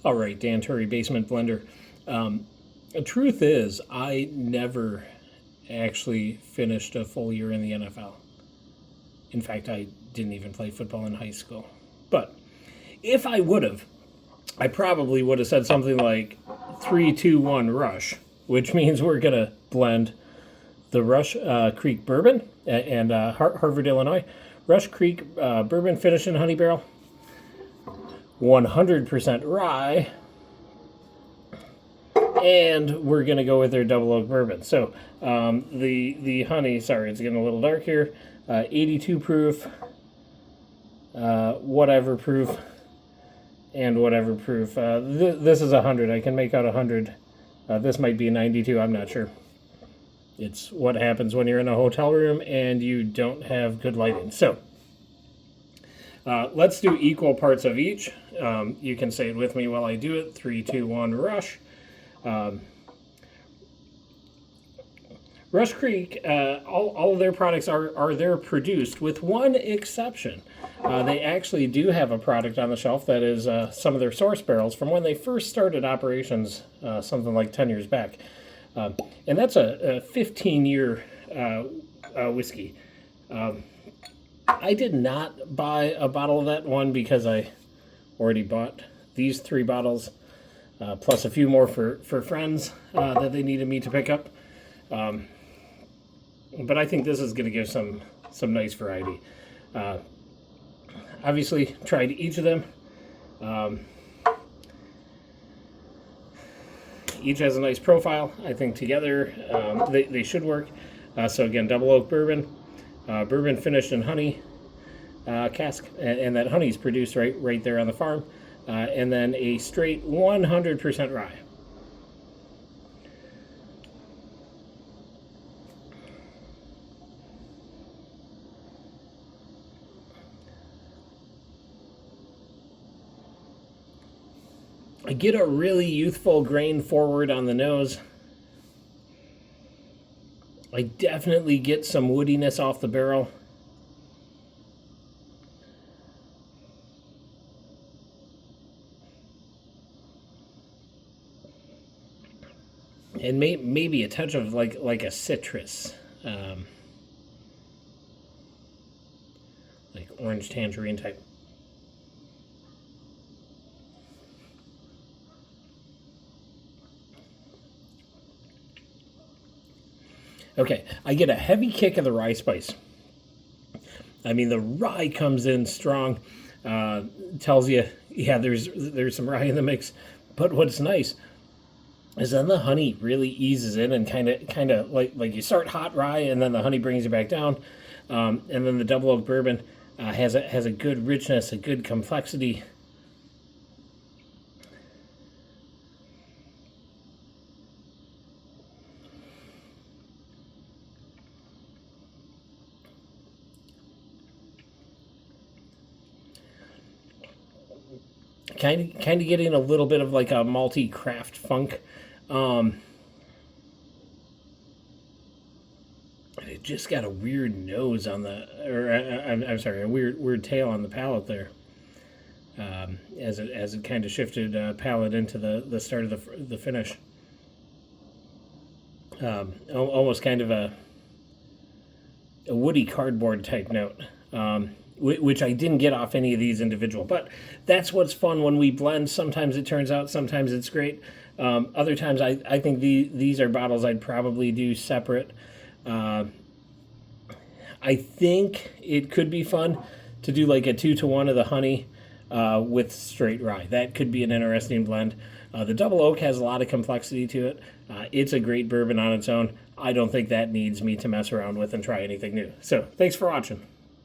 All right, Dan Turry, Basement Blender. The truth is, I never actually finished a full year in the NFL. In fact, I didn't even play football in high school. But if I would have, I probably would have said something like 3-2-1 Rush, which means we're going to blend the Rush Creek Bourbon and Harvard, Illinois. Rush Creek Bourbon finished in honey barrel. 100% rye, and we're going to go with their double oak bourbon. So the honey, sorry, it's getting a little dark here, 82 proof, whatever proof, and whatever proof. This is 100. I can make out 100. This might be 92. I'm not sure. It's what happens when you're in a hotel room and you don't have good lighting. So let's do equal parts of each. You can say it with me while I do it. 3-2-1 Rush. Rush Creek, all of their products are there produced, with one exception. They actually do have a product on the shelf that is some of their source barrels from when they first started operations, something like 10 years back. And that's a 15-year whiskey. I did not buy a bottle of that one because I already bought these 3 bottles, plus a few more for friends that they needed me to pick up. But I think this is going to give some nice variety. Obviously, tried each of them. Each has a nice profile. I think together they should work. So again, double oak bourbon. Bourbon finished in honey cask, and that honey is produced right there on the farm, and then a straight 100% rye. I get a really youthful grain forward on the nose. I definitely get some woodiness off the barrel. And maybe a touch of like a citrus. Like orange tangerine type. Okay, I get a heavy kick of the rye spice. I mean, the rye comes in strong, tells you, yeah, there's some rye in the mix. But what's nice is then the honey really eases in and kind of like you start hot rye and then the honey brings you back down, and then the double oak bourbon has a good richness, a good complexity. Kind of getting a little bit of like a malty craft funk. It just got a weird nose on I'm sorry, a weird tail on the palate there. As it kind of shifted palate into the start of the finish. Almost kind of a woody cardboard type note. Which I didn't get off any of these individual. But that's what's fun when we blend. Sometimes it turns out, sometimes it's great. Other times I think these are bottles I'd probably do separate. I think it could be fun to do like a 2-to-1 of the honey with straight rye. That could be an interesting blend. The double oak has a lot of complexity to it. It's a great bourbon on its own. I don't think that needs me to mess around with and try anything new. So thanks for watching.